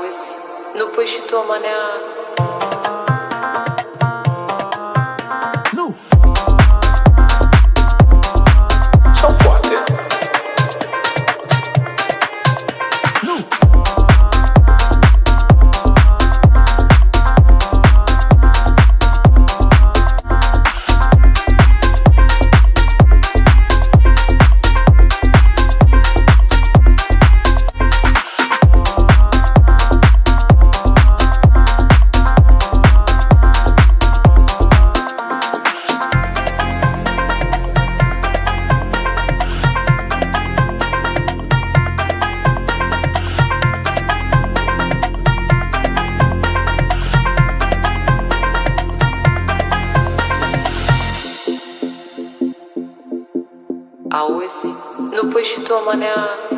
Auzi, nu pui și tu o manea? Nu. Sau poate. Nu. Auzi, nu pui și tu o manea?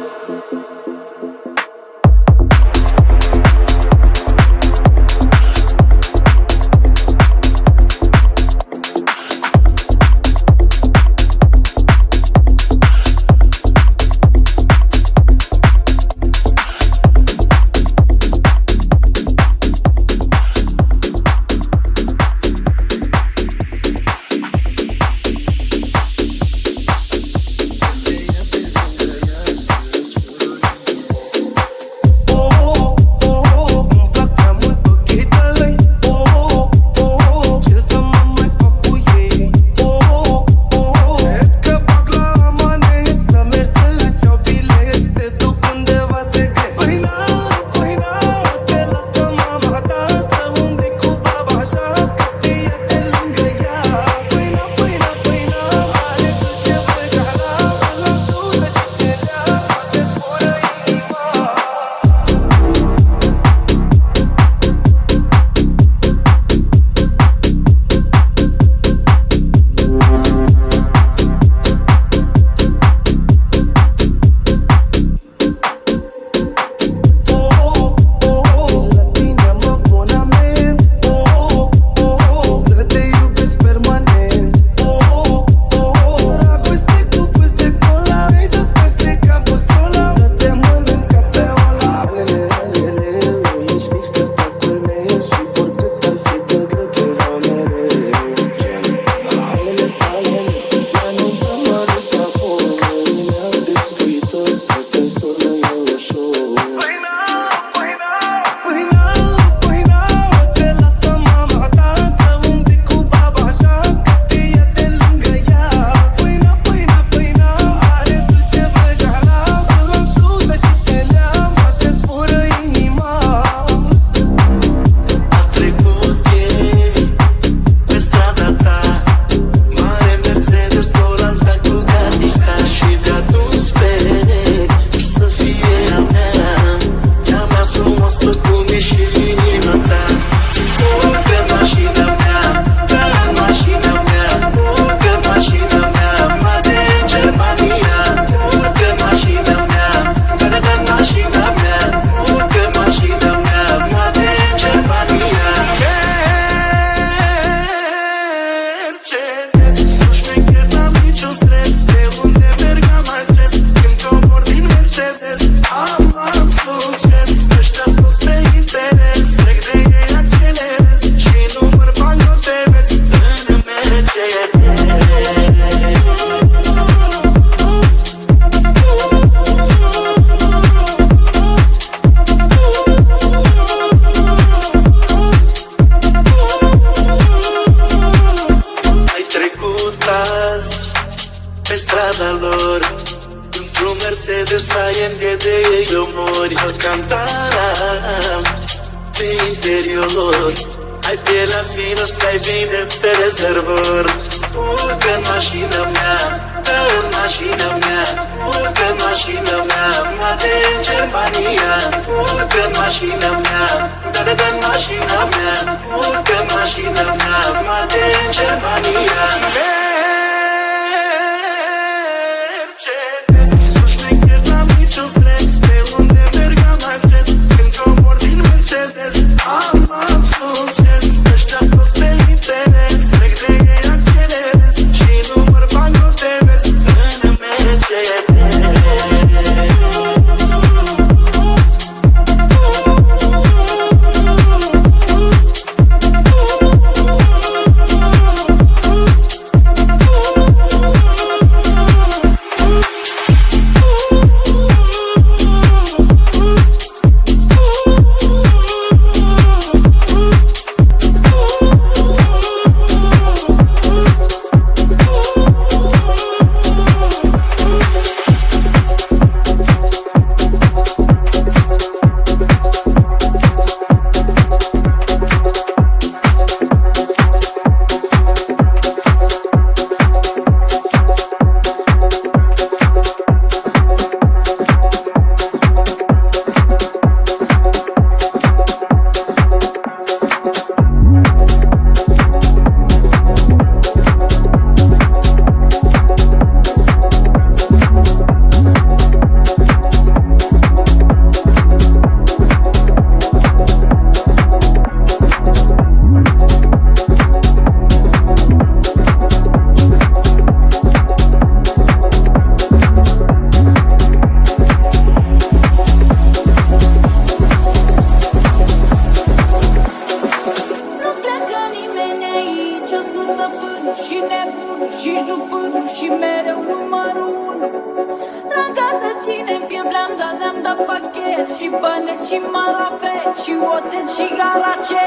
ci maraveți, oțe și garace.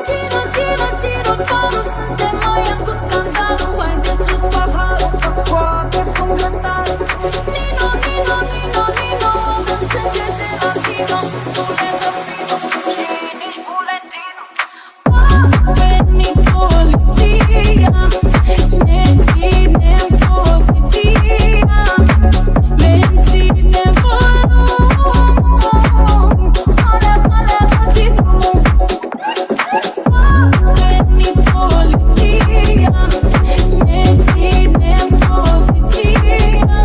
Giro, giro, giro, parul, suntem mai cu scandalul. Haideți sus paharul, că scoate fungătare. Nino, Nino, Nino, Nino, avem sânge de latino. Bule de vino și nici buletino. A venit poliția, ne ținem poziția. Menținem volumul, alea, alea, dați drumul. A venit poliția, ne ținem poziția.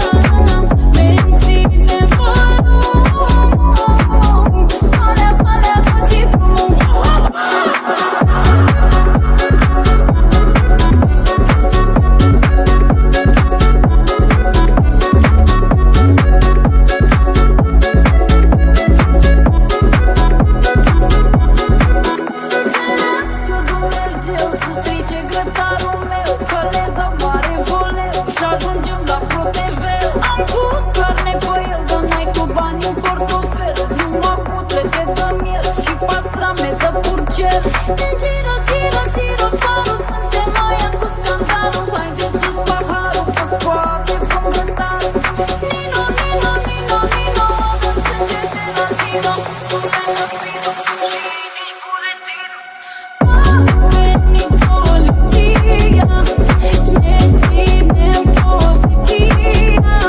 Menținem volumul, alea, alea, dați drumul. Ferească Dumnezeu să strice grătarul meu, că le dă mare voleu și ajungem la ProTV. Am pus carne pe el, dar n-ai tu bani în portofel. Numai cutlete de miel și pastrame de purcel. Giro, giro, giro, parul, suntem aia cu scandalul. Haideți sus paharul, că scoate fungătare. Nino, Nino, Nino, Nino, avem sânge de latino. Bule de vino și nici buletino. A venit poliția, ne ținem poziția.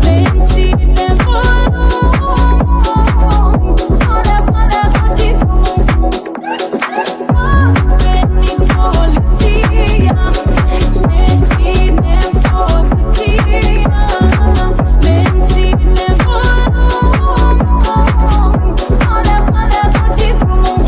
Menținem volumul, alea, alea, dați drumul. A venit poliția, ne ținem poziția. Menținem volumul, alea, alea, dați drumul.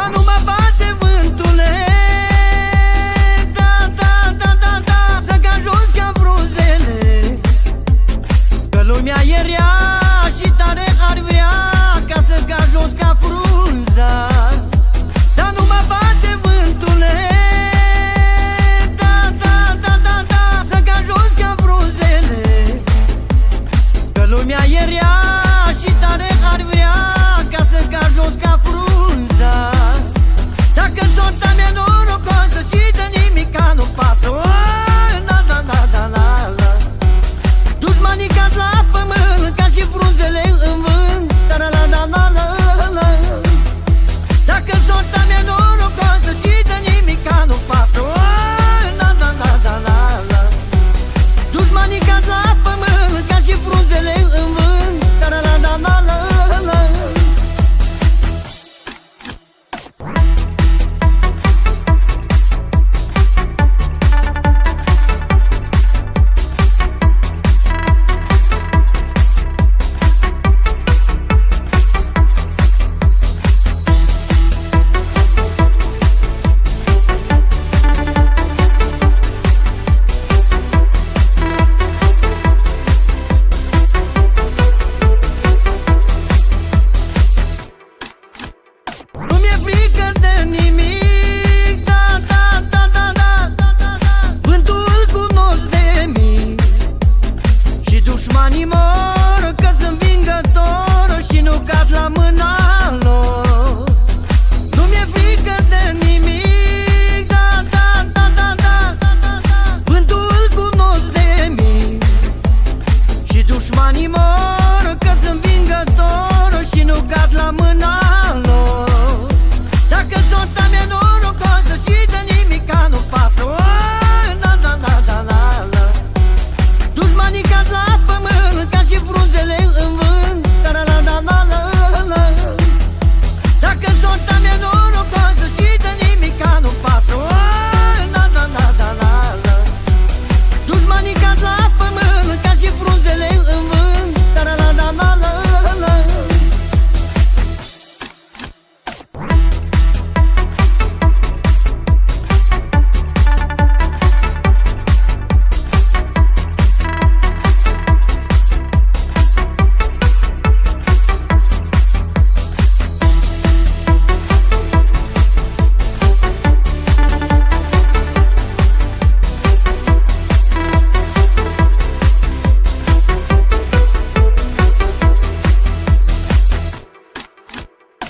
Dar nu mă bate vântule, da, da, da, da, da, să ca jos ca frunzele, că lumea e rea și tare ar vrea ca să ca jos ca frunza. Dar nu mă bate vântule, da, da, da, da, da, să ca jos ca frunzele, că lumea e rea și tare ar vrea ca să ca jos ca frunza. Dacă sorta mea norocoasă și de nimica nu pasă, da, da, da, da, da, da. Dușmanii cad la pământ ca și frunzele în vânt, da, da, da, da, da, da. Dacă sorta mea norocoasă și de nimica nu pasă, da, da, da, da, da, da. Dușmanii cad la pământ ca și frunzele în vânt, da, da, da, da, da, da. Nu mi-e frică de nimic, da, da, da, da, da, da, da, da. Vântul cunosc de mic și dușmanii mor că sunt vingător și nu cad la mâna lor. Nu mi-e frică de nimic, da, da, da, da, da, da, da, da. Vântul cunosc de mic și dușmanii mor că sunt vingător și nu cad la mâna lor. Dacă sorta mea norocoasă și de nimica nu pasă, da, da, da, da, da, da. Dușmanii cad la pământ ca și frunzele în vânt, da, da, da, da, da, da, da. Dacă sorta mea norocoasă și de nimica nu pasă, da, da, da, da, da, da. Dușmanii cad la pământ ca și frunzele în vânt, da, da, da, da, da, da, da.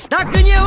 Dacă e